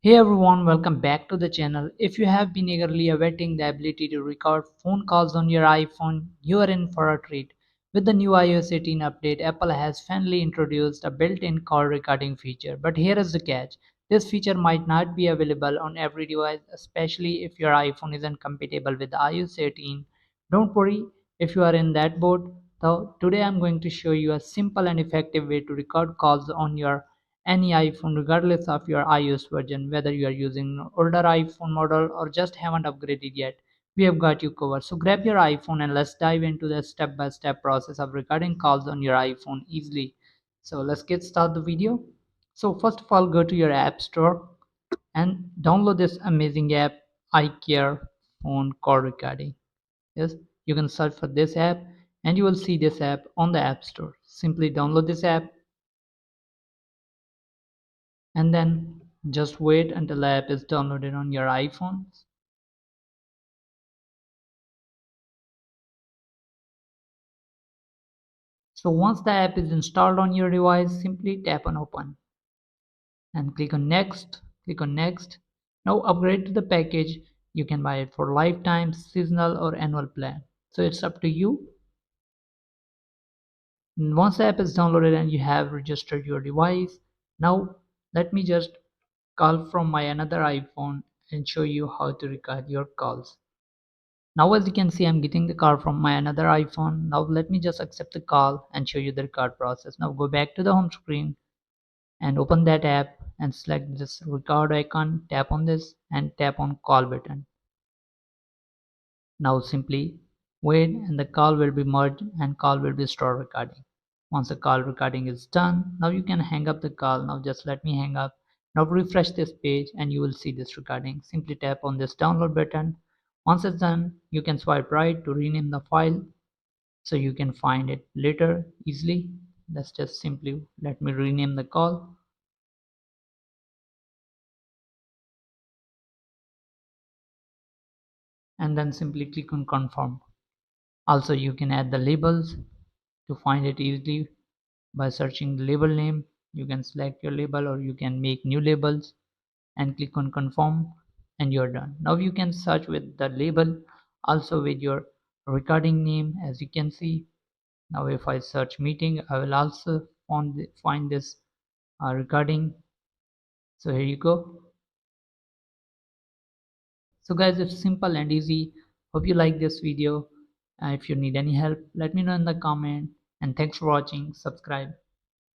Hey everyone, welcome back to the channel. If you have been eagerly awaiting the ability to record phone calls on your iPhone, you are in for a treat. With the new iOS 18 update, Apple has finally introduced a built-in call recording feature. But here is the catch. This feature might not be available on every device, especially if your iPhone isn't compatible with iOS 18. Don't worry if you are in that boat. Though today I'm going to show you a simple and effective way to record calls on your any iPhone regardless of your iOS version, whether you are using an older iPhone model or just haven't upgraded yet. We have got you covered. So grab your iPhone and let's dive into the step-by-step process of recording calls on your iPhone easily. So let's get started the video. So first of all, go to your app store and download this amazing app, iCarefone call recording. Yes, you can search for this app and you will see this app on the app store. Simply download this app and then just wait until the app is downloaded on your iPhone. So once the app is installed on your device, simply tap on open and click on next. Now upgrade to the package. You can buy it for lifetime, seasonal or annual plan. So it's up to you. And once the app is downloaded and you have registered your device, now let me just call from my another iPhone and show you how to record your calls. Now as you can see, I'm getting the call from my another iPhone. Now let me just accept the call and show you the record process. Now go back to the home screen and open that app and select this record icon. Tap on this and tap on call button. Now simply wait and the call will be merged and call will be stored recording. Once the call recording is done, now you can hang up the call. Now just let me hang up. Now refresh this page and you will see this recording. Simply tap on this download button. Once it's done, you can swipe right to rename the file so you can find it later easily. Let's just simply let me rename the call and then simply click on confirm. Also you can add the labels to find it easily by searching the label name. You can select your label or you can make new labels and click on confirm and you're done. Now you can search with the label also with your recording name. As you can see, now if I search meeting, I will also find this recording. So here you go. So guys, it's simple and easy. Hope you like this video. If you need any help, let me know in the comment, and thanks for watching. Subscribe.